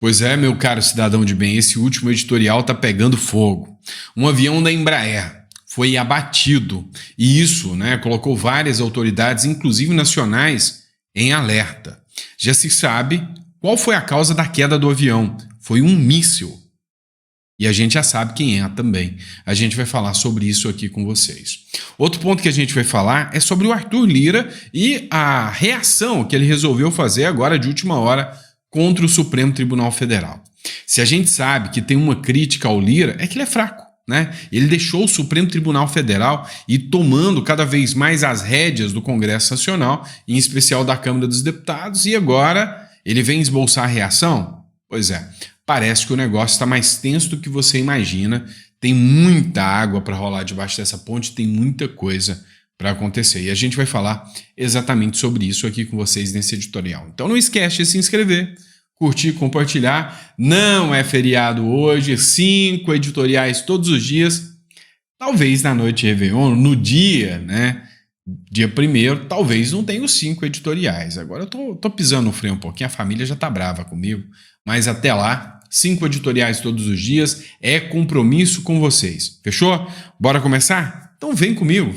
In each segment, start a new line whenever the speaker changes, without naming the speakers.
Pois é, meu caro cidadão de bem, esse último editorial tá pegando fogo. Um avião da Embraer foi abatido e isso, colocou várias autoridades, inclusive nacionais, em alerta. Já se sabe qual foi a causa da queda do avião. Foi um míssil. E a gente já sabe quem é também. A gente vai falar sobre isso aqui com vocês. Outro ponto que a gente vai falar é sobre o Arthur Lira e a reação que ele resolveu fazer agora de última hora contra o Supremo Tribunal Federal. Se a gente sabe que tem uma crítica ao Lira, é que ele é fraco, né? Ele deixou o Supremo Tribunal Federal ir tomando cada vez mais as rédeas do Congresso Nacional, em especial da Câmara dos Deputados, e agora ele vem esboçar a reação? Pois é, parece que o negócio está mais tenso do que você imagina, tem muita água para rolar debaixo dessa ponte, tem muita coisa para acontecer. E a gente vai falar exatamente sobre isso aqui com vocês nesse editorial. Então não esquece de se inscrever, curtir, compartilhar. Não é feriado hoje, 5 editoriais todos os dias. Talvez na noite de Réveillon, no dia, dia 1º, talvez não tenha os 5 editoriais. Agora eu tô pisando no freio um pouquinho, a família já tá brava comigo. Mas até lá, 5 editoriais todos os dias é compromisso com vocês. Fechou? Bora começar? Então vem comigo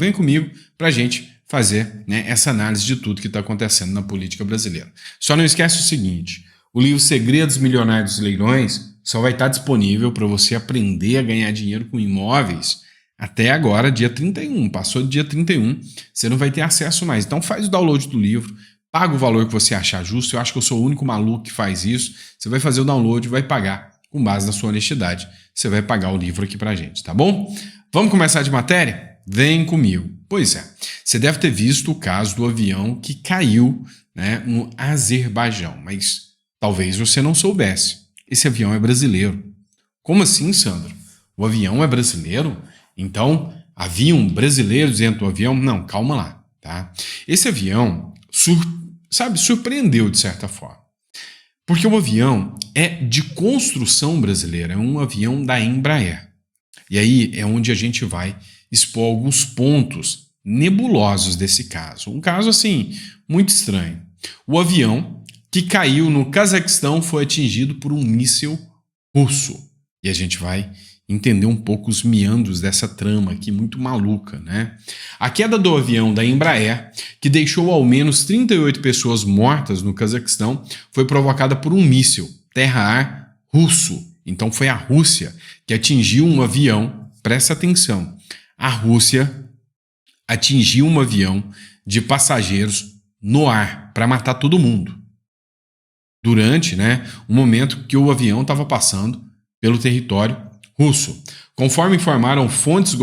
para a gente fazer essa análise de tudo que está acontecendo na política brasileira. Só não esquece o seguinte, o livro Segredos Milionários dos Leilões só vai estar disponível para você aprender a ganhar dinheiro com imóveis até agora, dia 31. Passou do dia 31, você não vai ter acesso mais. Então faz o download do livro, paga o valor que você achar justo. Eu acho que eu sou o único maluco que faz isso. Você vai fazer o download e vai pagar com base na sua honestidade. Você vai pagar o livro aqui pra gente, tá bom? Vamos começar de matéria? Vem comigo. Pois é, você deve ter visto o caso do avião que caiu no Azerbaijão, mas talvez você não soubesse. Esse avião é brasileiro. Como assim, Sandro? O avião é brasileiro? Então, haviam brasileiros dentro do avião? Não, calma lá, tá? Esse avião, surpreendeu de certa forma. Porque o avião é de construção brasileira, é um avião da Embraer. E aí é onde a gente vai expor alguns pontos nebulosos desse caso. Um caso, assim, muito estranho. O avião que caiu no Cazaquistão foi atingido por um míssil russo. E a gente vai entender um pouco os meandros dessa trama aqui, muito maluca, A queda do avião da Embraer, que deixou ao menos 38 pessoas mortas no Cazaquistão, foi provocada por um míssil terra-ar russo. Então foi a Rússia que atingiu um avião, presta atenção, a Rússia atingiu um avião de passageiros no ar para matar todo mundo. Durante o momento que o avião estava passando pelo território russo, conforme informaram fontes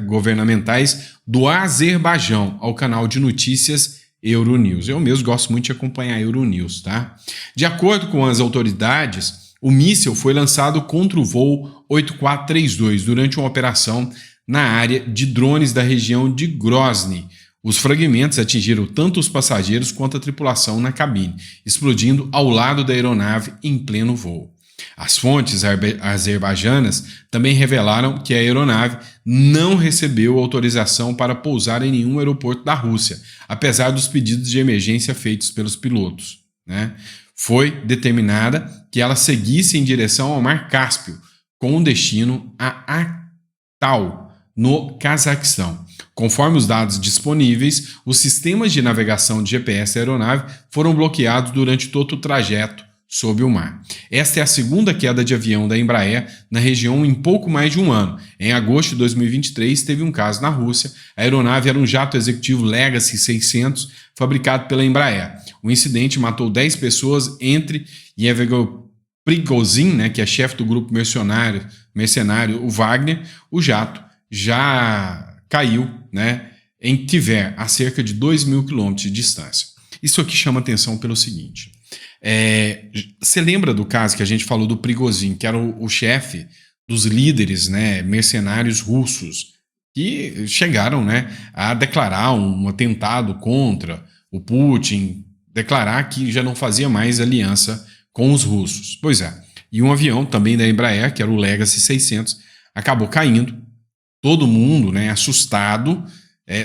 governamentais do Azerbaijão ao canal de notícias Euronews. Eu mesmo gosto muito de acompanhar a Euronews, tá? De acordo com as autoridades, o míssil foi lançado contra o voo 8432 durante uma operação na área de drones da região de Grozny. Os fragmentos atingiram tanto os passageiros quanto a tripulação na cabine, explodindo ao lado da aeronave em pleno voo. As fontes azerbaijanas também revelaram que a aeronave não recebeu autorização para pousar em nenhum aeroporto da Rússia, apesar dos pedidos de emergência feitos pelos pilotos. Foi determinada que ela seguisse em direção ao Mar Cáspio, com destino a Aktau, no Cazaquistão. Conforme os dados disponíveis, os sistemas de navegação de GPS da aeronave foram bloqueados durante todo o trajeto sob o mar. Esta é a segunda queda de avião da Embraer na região em pouco mais de um ano. Em agosto de 2023, teve um caso na Rússia. A aeronave era um jato executivo Legacy 600, fabricado pela Embraer. O incidente matou 10 pessoas, entre Yevgeny Prigozhin, que é chefe do grupo mercenário, o Wagner. O jato já caiu em Tver, a cerca de 2.000 quilômetros de distância. Isso aqui chama atenção pelo seguinte. Você lembra do caso que a gente falou do Prigozhin, que era o chefe dos líderes mercenários russos, que chegaram a declarar um atentado contra o Putin, declarar que já não fazia mais aliança com os russos. Pois é, e um avião também da Embraer, que era o Legacy 600, acabou caindo, todo mundo assustado,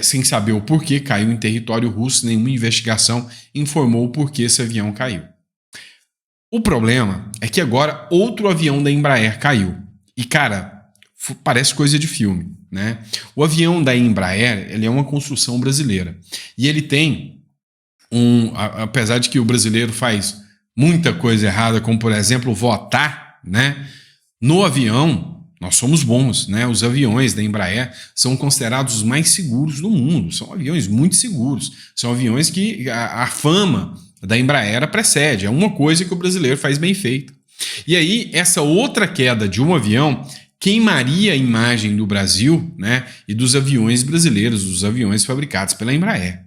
sem saber o porquê caiu em território russo. Nenhuma investigação informou o porquê esse avião caiu. O problema é que agora outro avião da Embraer caiu. E, cara, parece coisa de filme, né? O avião da Embraer, ele é uma construção brasileira. E ele tem apesar de que o brasileiro faz muita coisa errada, como, por exemplo, votar, né? No avião, nós somos bons, né? Os aviões da Embraer são considerados os mais seguros do mundo. São aviões muito seguros. São aviões que a fama da Embraer precede. É uma coisa que o brasileiro faz bem feito. E aí, essa outra queda de um avião queimaria a imagem do Brasil, né? E dos aviões brasileiros, dos aviões fabricados pela Embraer.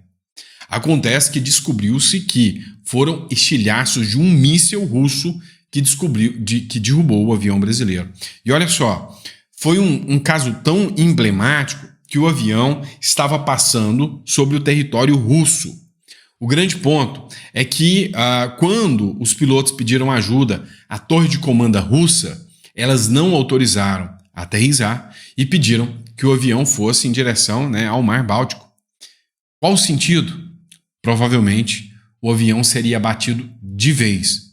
Acontece que descobriu-se que foram estilhaços de um míssil russo que derrubou o avião brasileiro. E olha só, foi um caso tão emblemático que o avião estava passando sobre o território russo. O grande ponto é que quando os pilotos pediram ajuda à torre de comando russa, elas não autorizaram a aterrissar e pediram que o avião fosse em direção, né, ao Mar Báltico. Qual o sentido? Provavelmente o avião seria abatido de vez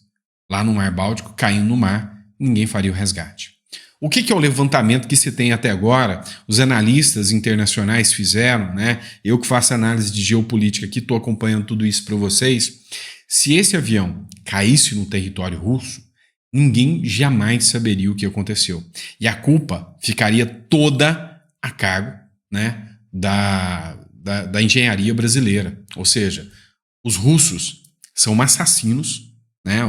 lá no Mar Báltico, caindo no mar, ninguém faria o resgate. O que é o levantamento que se tem até agora? Os analistas internacionais fizeram, né? Eu que faço análise de geopolítica aqui, estou acompanhando tudo isso para vocês. Se esse avião caísse no território russo, ninguém jamais saberia o que aconteceu. E a culpa ficaria toda a cargo, né, da engenharia brasileira. Ou seja, os russos são assassinos, né?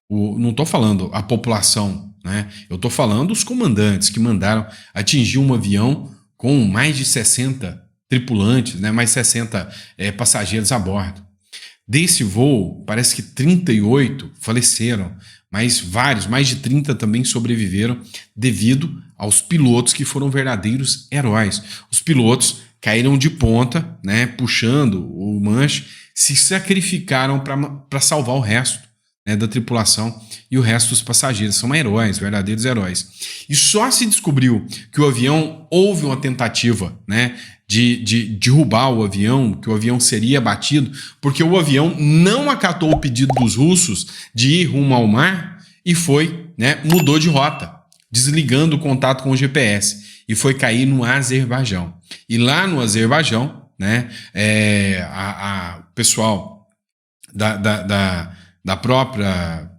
Não estou falando a população, né? Eu estou falando os comandantes que mandaram atingir um avião com mais de 60 tripulantes, né? Mais 60 passageiros a bordo. Desse voo, parece que 38 faleceram, mas mais de 30 também sobreviveram devido aos pilotos que foram verdadeiros heróis. Os pilotos caíram de ponta, né, puxando o manche, se sacrificaram para salvar o resto, né, da tripulação e o resto dos passageiros. São heróis, verdadeiros heróis. E só se descobriu que o avião, houve uma tentativa, né, de derrubar o avião, que o avião seria abatido, porque o avião não acatou o pedido dos russos de ir rumo ao mar e foi, né, mudou de rota, desligando o contato com o GPS e foi cair no Azerbaijão. E lá no Azerbaijão, né, o pessoal da própria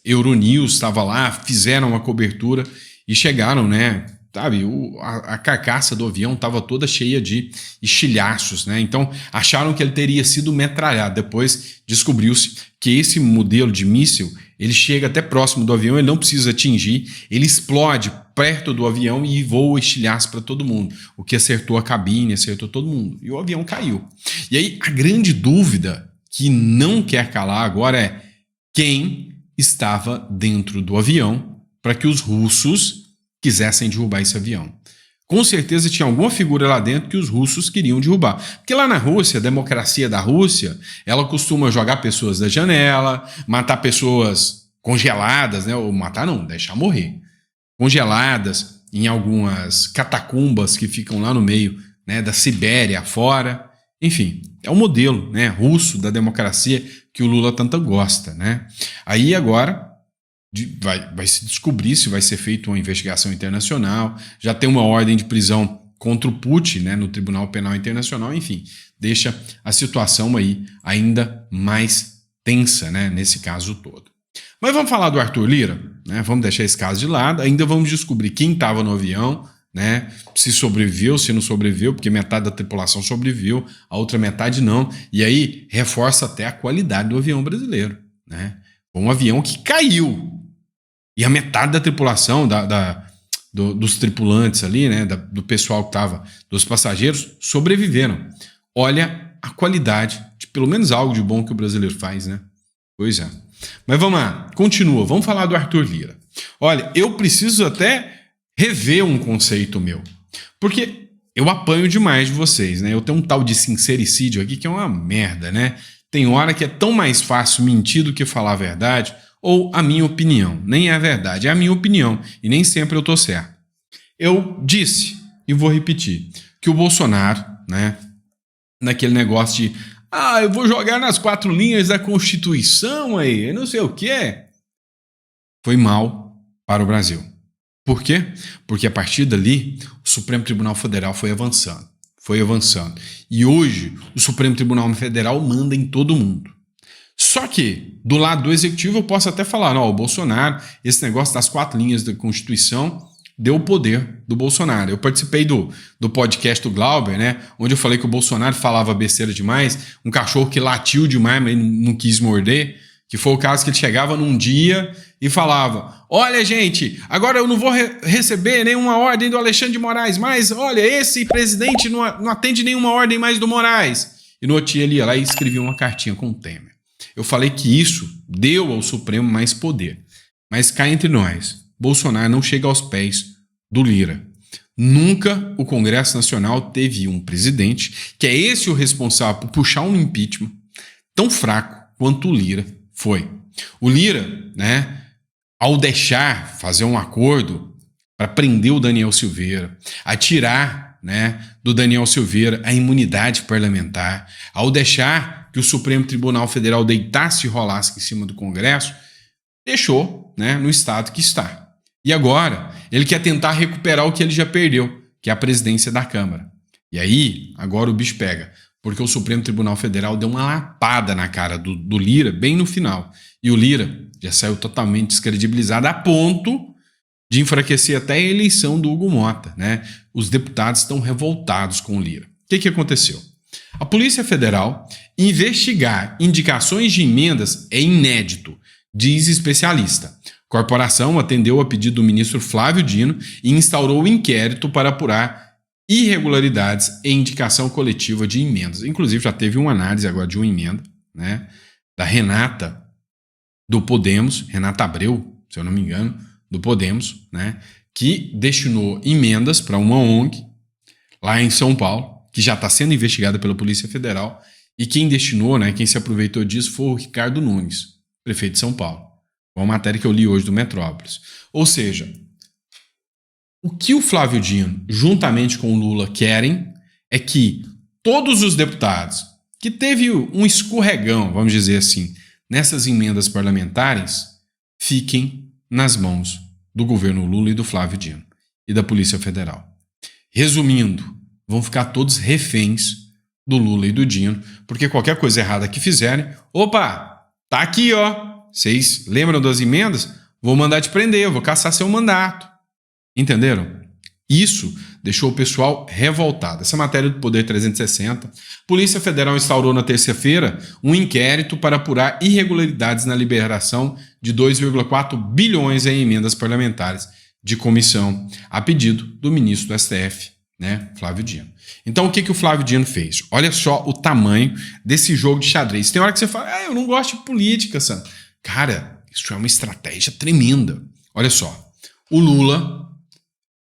Euronews estava lá, fizeram uma cobertura e chegaram, né, sabe, a carcaça do avião estava toda cheia de estilhaços, né? Então acharam que ele teria sido metralhado. Depois descobriu-se que esse modelo de míssil, ele chega até próximo do avião, ele não precisa atingir, ele explode perto do avião e voa estilhaço para todo mundo, o que acertou a cabine, acertou todo mundo, e o avião caiu. E aí a grande dúvida que não quer calar agora é quem estava dentro do avião para que os russos quisessem derrubar esse avião. Com certeza tinha alguma figura lá dentro que os russos queriam derrubar. Porque lá na Rússia, a democracia da Rússia, ela costuma jogar pessoas da janela, matar pessoas congeladas, né? Ou matar não, deixar morrer. Congeladas em algumas catacumbas que ficam lá no meio, né, da Sibéria fora. Enfim, é o modelo, né, russo da democracia que o Lula tanto gosta, né? Aí agora vai se descobrir se vai ser feita uma investigação internacional, já tem uma ordem de prisão contra o Putin, né, no Tribunal Penal Internacional, enfim, deixa a situação aí ainda mais tensa, né, nesse caso todo. Mas vamos falar do Arthur Lira, né? Vamos deixar esse caso de lado, ainda vamos descobrir quem estava no avião, né? Se sobreviveu, se não sobreviveu, porque metade da tripulação sobreviveu, a outra metade não, e aí reforça até a qualidade do avião brasileiro, né? Um avião que caiu. E a metade da tripulação, dos tripulantes ali, né, do pessoal que estava, dos passageiros, sobreviveram. Olha a qualidade de pelo menos algo de bom que o brasileiro faz, né? Pois é. Mas vamos lá, continua, vamos falar do Arthur Lira. Olha, eu preciso até rever um conceito meu, porque eu apanho demais de vocês, né? Eu tenho um tal de sincericídio aqui que é uma merda, né? Tem hora que é tão mais fácil mentir do que falar a verdade, ou a minha opinião. Nem é a verdade, é a minha opinião, e nem sempre eu estou certo. Eu disse, e vou repetir, que o Bolsonaro, né, naquele negócio de Ah, eu vou jogar nas 4 linhas da Constituição aí, não sei o quê. Foi mal para o Brasil. Por quê? Porque a partir dali, o Supremo Tribunal Federal foi avançando. E hoje, o Supremo Tribunal Federal manda em todo mundo. Só que, do lado do Executivo, eu posso até falar, não, o Bolsonaro, esse negócio das 4 linhas da Constituição deu o poder do Bolsonaro. Eu participei do podcast do Glauber, né, onde eu falei que o Bolsonaro falava besteira demais, um cachorro que latiu demais, mas não quis morder, que foi o caso que ele chegava num dia e falava, olha gente, agora eu não vou receber nenhuma ordem do Alexandre de Moraes, mas olha, esse presidente não atende nenhuma ordem mais do Moraes. E no outro dia ele ia lá e escrevia uma cartinha com o Temer. Eu falei que isso deu ao Supremo mais poder. Mas cá entre nós, Bolsonaro não chega aos pés do Lira. Nunca o Congresso Nacional teve um presidente, que é esse o responsável por puxar um impeachment, tão fraco quanto o Lira foi. O Lira, né, ao deixar fazer um acordo para prender o Daniel Silveira, a tirar, né, do Daniel Silveira a imunidade parlamentar, ao deixar que o Supremo Tribunal Federal deitasse e rolasse em cima do Congresso, deixou, né, no estado que está. E agora, ele quer tentar recuperar o que ele já perdeu, que é a presidência da Câmara. E aí, agora o bicho pega, porque o Supremo Tribunal Federal deu uma lapada na cara do Lira bem no final. E o Lira já saiu totalmente descredibilizado a ponto de enfraquecer até a eleição do Hugo Mota, né? Os deputados estão revoltados com o Lira. O que aconteceu? A Polícia Federal investigar indicações de emendas é inédito, diz especialista. A corporação atendeu a pedido do ministro Flávio Dino e instaurou o inquérito para apurar irregularidades em indicação coletiva de emendas. Inclusive, já teve uma análise agora de uma emenda, né, da Renata, do Podemos, Renata Abreu, se eu não me engano, do Podemos, né, que destinou emendas para uma ONG lá em São Paulo, que já está sendo investigada pela Polícia Federal, e quem destinou, né, quem se aproveitou disso foi o Ricardo Nunes, prefeito de São Paulo. Uma matéria que eu li hoje do Metrópolis. Ou seja, o que o Flávio Dino, juntamente com o Lula, querem é que todos os deputados que teve um escorregão, vamos dizer assim, nessas emendas parlamentares, fiquem nas mãos do governo Lula e do Flávio Dino e da Polícia Federal. Resumindo, vão ficar todos reféns do Lula e do Dino, porque qualquer coisa errada que fizerem, opa, tá aqui, ó. Vocês lembram das emendas? Vou mandar te prender, vou caçar seu mandato. Entenderam? Isso deixou o pessoal revoltado. Essa matéria do Poder 360. Polícia Federal instaurou na terça-feira um inquérito para apurar irregularidades na liberação de 2,4 bilhões em emendas parlamentares de comissão, a pedido do ministro do STF, né, Flávio Dino. Então, o que o Flávio Dino fez? Olha só o tamanho desse jogo de xadrez. Tem hora que você fala, eu não gosto de política, Sandro. Cara, isso é uma estratégia tremenda. Olha só, o Lula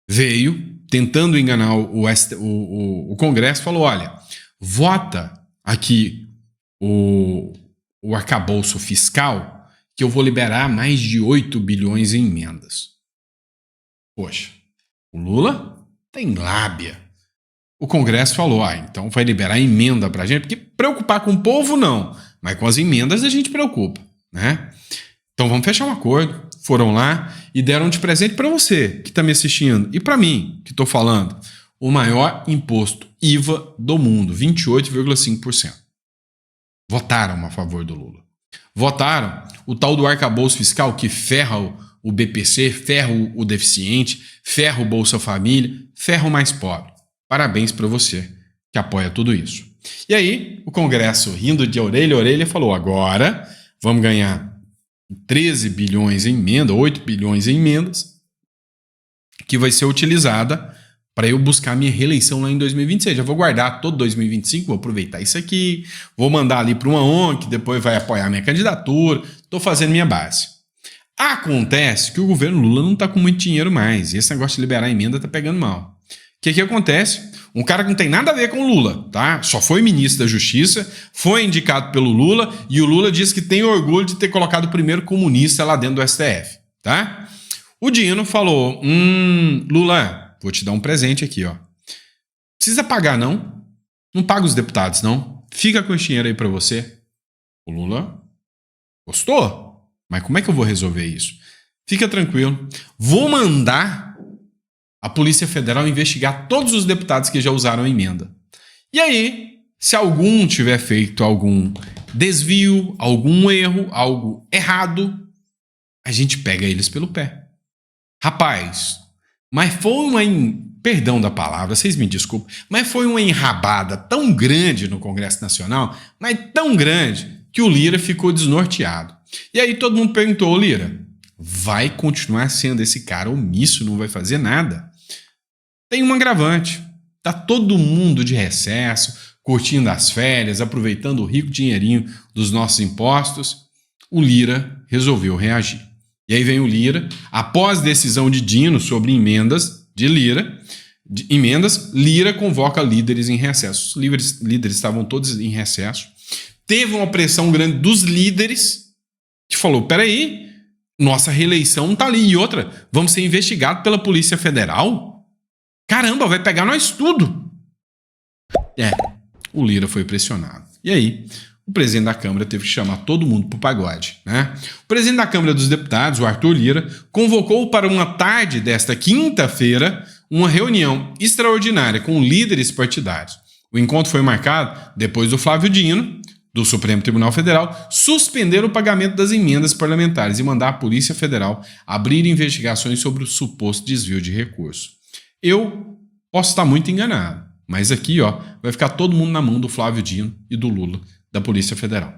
veio tentando enganar o Congresso, falou, olha, vota aqui o arcabouço fiscal que eu vou liberar mais de 8 bilhões em emendas. Poxa, o Lula tem lábia. O Congresso falou, então vai liberar emenda pra gente, porque preocupar com o povo não, mas com as emendas a gente preocupa, né? Então vamos fechar um acordo. Foram lá e deram de presente para você que está me assistindo e para mim que estou falando o maior imposto IVA do mundo, 28,5%. Votaram a favor do Lula. Votaram o tal do arcabouço fiscal que ferra o BPC, ferra o deficiente, ferra o Bolsa Família, ferra o mais pobre. Parabéns para você que apoia tudo isso. E aí o Congresso, rindo de orelha a orelha, falou, agora vamos ganhar 13 bilhões em emenda, 8 bilhões em emendas, que vai ser utilizada para eu buscar minha reeleição lá em 2026. Já vou guardar todo 2025, vou aproveitar isso aqui, vou mandar ali para uma ONG, que depois vai apoiar minha candidatura, estou fazendo minha base. Acontece que o governo Lula não está com muito dinheiro mais, e esse negócio de liberar emenda está pegando mal. O que acontece? Um cara que não tem nada a ver com o Lula, tá? Só foi ministro da Justiça, foi indicado pelo Lula e o Lula diz que tem orgulho de ter colocado o primeiro comunista lá dentro do STF, tá? O Dino falou, Lula, vou te dar um presente aqui, ó. Precisa pagar, não? Não paga os deputados, não? fica com esse dinheiro aí para você. O Lula gostou. Mas como é que eu vou resolver isso? Fica tranquilo. Vou mandar a Polícia Federal investigar todos os deputados que já usaram a emenda. E aí, se algum tiver feito algum desvio, algum erro, algo errado, a gente pega eles pelo pé. Rapaz, mas foi uma... Perdão da palavra, vocês me desculpem, mas foi uma enrabada tão grande no Congresso Nacional, mas tão grande, que o Lira ficou desnorteado. E aí todo mundo perguntou, Lira, vai continuar sendo esse cara omisso, não vai fazer nada? Tem um agravante. Tá todo mundo de recesso, curtindo as férias, aproveitando o rico dinheirinho dos nossos impostos. O Lira resolveu reagir. E aí vem o Lira, após decisão de Dino sobre emendas de Lira, Lira convoca líderes em recesso. Os líderes estavam todos em recesso. Teve uma pressão grande dos líderes, que falou, peraí, nossa reeleição tá ali. E outra, vamos ser investigados pela Polícia Federal? Caramba, vai pegar nós tudo. O Lira foi pressionado. E aí, o presidente da Câmara teve que chamar todo mundo pro pagode, né? O presidente da Câmara dos Deputados, o Arthur Lira, convocou para uma tarde desta quinta-feira uma reunião extraordinária com líderes partidários. O encontro foi marcado depois do Flávio Dino, do Supremo Tribunal Federal, suspender o pagamento das emendas parlamentares e mandar a Polícia Federal abrir investigações sobre o suposto desvio de recursos. Eu posso estar muito enganado, mas aqui vai ficar todo mundo na mão do Flávio Dino e do Lula, da Polícia Federal.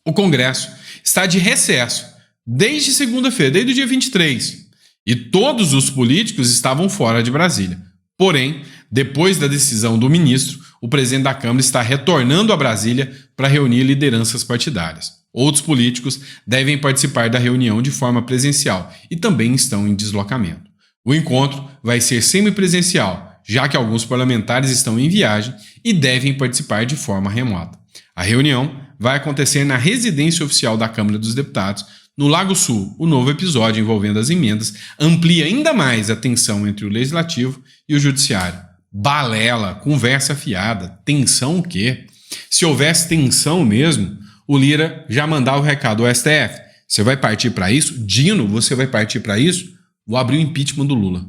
O Congresso está de recesso desde segunda-feira, desde o dia 23, e todos os políticos estavam fora de Brasília. Porém, depois da decisão do ministro, o presidente da Câmara está retornando a Brasília para reunir lideranças partidárias. Outros políticos devem participar da reunião de forma presencial e também estão em deslocamento. O encontro vai ser semipresencial, já que alguns parlamentares estão em viagem e devem participar de forma remota. A reunião vai acontecer na residência oficial da Câmara dos Deputados, no Lago Sul. O novo episódio envolvendo as emendas amplia ainda mais a tensão entre o Legislativo e o Judiciário. Balela, conversa fiada, tensão o quê? Se houvesse tensão mesmo, o Lira já mandava o recado ao STF. Você vai partir para isso? Dino, você vai partir para isso? Vou abrir o impeachment do Lula.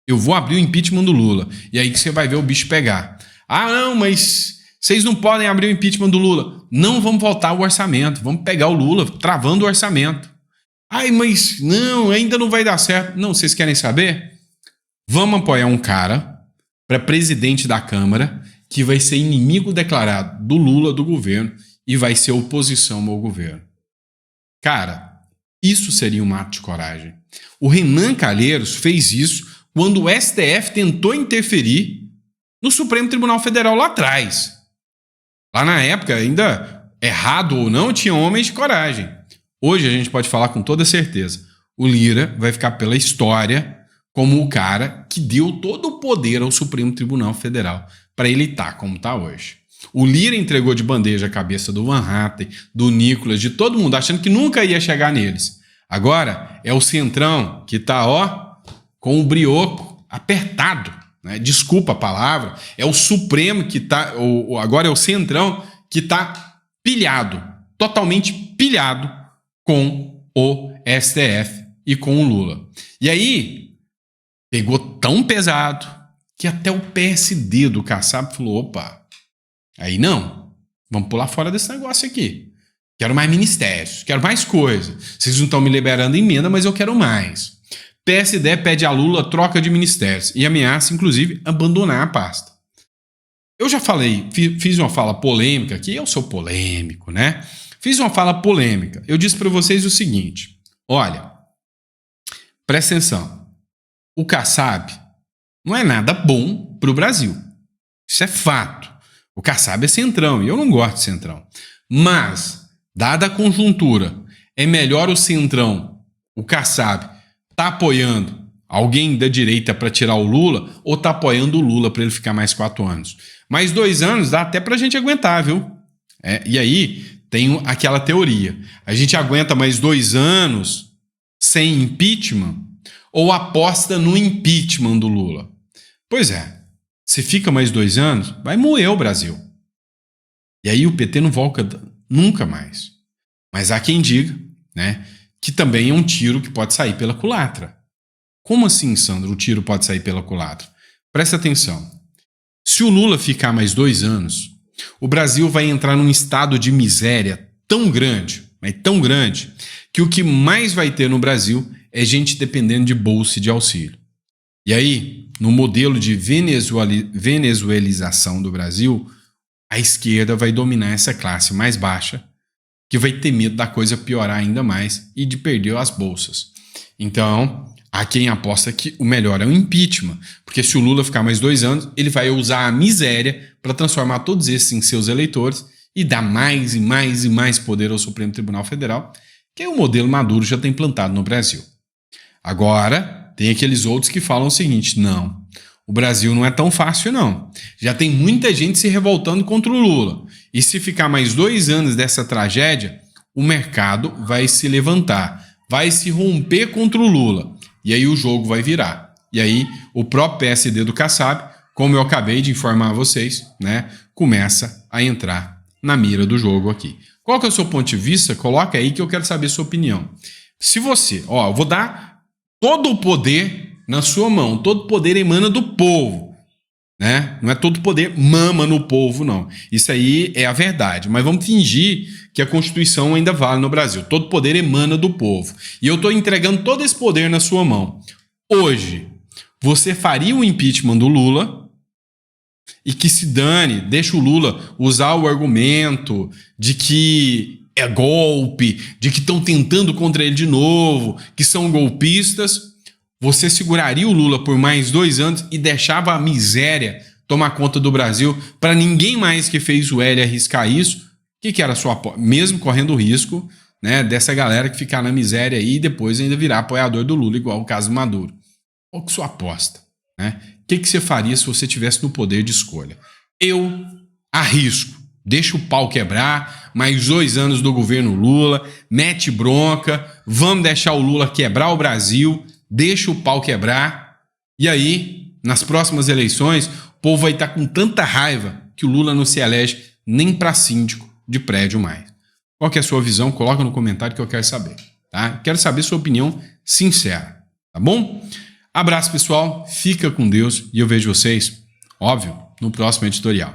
Eu vou abrir o impeachment do Lula. E aí que você vai ver o bicho pegar. Ah, não, mas vocês não podem abrir o impeachment do Lula. Não vamos voltar o orçamento. Vamos pegar o Lula travando o orçamento. Ai, mas não, ainda não vai dar certo. Não, vocês querem saber? Vamos apoiar um cara para presidente da Câmara que vai ser inimigo declarado do Lula, do governo, e vai ser oposição ao governo. Cara, isso seria um ato de coragem. O Renan Calheiros fez isso quando o STF tentou interferir no Supremo Tribunal Federal lá atrás. Lá na época, ainda errado ou não, tinha homens de coragem. Hoje a gente pode falar com toda certeza. O Lira vai ficar pela história como o cara que deu todo o poder ao Supremo Tribunal Federal para ele estar como está hoje. O Lira entregou de bandeja a cabeça do Van Hatten, do Nicolas, de todo mundo, achando que nunca ia chegar neles. Agora é o Centrão que está, com o brioco apertado, né? Desculpa a palavra. É o Supremo que está, agora é o Centrão que está pilhado, totalmente pilhado com o STF e com o Lula. E aí, pegou tão pesado que até o PSD do Kassab falou, opa, aí não, vamos pular fora desse negócio aqui. Quero mais ministérios, quero mais coisa. Vocês não estão me liberando emenda, mas eu quero mais. PSD pede a Lula troca de ministérios e ameaça, inclusive, abandonar a pasta. Eu já falei, fiz uma fala polêmica aqui, eu sou polêmico, né? Fiz uma fala polêmica. Eu disse para vocês o seguinte, olha, presta atenção, o Kassab não é nada bom para o Brasil. Isso é fato. O Kassab é centrão e eu não gosto de centrão. Mas, dada a conjuntura, é melhor o centrão, o Kassab, tá apoiando alguém da direita para tirar o Lula ou tá apoiando o Lula para ele ficar mais 4 anos? Mais 2 anos dá até pra gente aguentar, viu? E aí tem aquela teoria. A gente aguenta mais 2 anos sem impeachment ou aposta no impeachment do Lula? Pois é, se fica mais 2 anos, vai moer o Brasil. E aí o PT não volta nunca mais. Mas há quem diga, né, que também é um tiro que pode sair pela culatra. Como assim, Sandro, o tiro pode sair pela culatra? Presta atenção. Se o Lula ficar mais 2 anos, o Brasil vai entrar num estado de miséria tão grande, mas tão grande, que o que mais vai ter no Brasil é gente dependendo de bolsa e de auxílio. E aí, no modelo de venezuelização do Brasil, a esquerda vai dominar essa classe mais baixa, que vai ter medo da coisa piorar ainda mais e de perder as bolsas. Então, há quem aposta que o melhor é o impeachment, porque se o Lula ficar mais 2 anos, ele vai usar a miséria para transformar todos esses em seus eleitores e dar mais e mais e mais poder ao Supremo Tribunal Federal, que é o modelo Maduro já tem implantado no Brasil. Agora, tem aqueles outros que falam o seguinte: não, o Brasil não é tão fácil não. Já tem muita gente se revoltando contra o Lula. E se ficar mais 2 anos dessa tragédia, o mercado vai se levantar, vai se romper contra o Lula. E aí o jogo vai virar. E aí o próprio PSD do Kassab, como eu acabei de informar a vocês, né, começa a entrar na mira do jogo aqui. Qual que é o seu ponto de vista? Coloca aí que eu quero saber a sua opinião. Se você, eu vou dar todo o poder na sua mão, todo o poder emana do povo, né? Não é todo o poder mama no povo, não. Isso aí é a verdade, mas vamos fingir que a Constituição ainda vale no Brasil. Todo poder emana do povo. E eu estou entregando todo esse poder na sua mão. Hoje, você faria o impeachment do Lula e que se dane, deixa o Lula usar o argumento de que é golpe, de que estão tentando contra ele de novo, que são golpistas. Você seguraria o Lula por mais 2 anos e deixava a miséria tomar conta do Brasil para ninguém mais que fez o L arriscar isso? O que era a sua aposta? Mesmo correndo o risco, né, dessa galera que ficar na miséria aí e depois ainda virar apoiador do Lula, igual o caso do Maduro. Qual que é a sua aposta? Né? O que você faria se você tivesse no poder de escolha? Eu arrisco. Deixa o pau quebrar, mais 2 anos do governo Lula, mete bronca, vamos deixar o Lula quebrar o Brasil, deixa o pau quebrar, e aí, nas próximas eleições, o povo vai estar com tanta raiva que o Lula não se elege nem para síndico de prédio mais. Qual que é a sua visão? Coloca no comentário que eu quero saber, tá? Quero saber sua opinião sincera, tá bom? Abraço, pessoal, fica com Deus e eu vejo vocês, óbvio, no próximo editorial.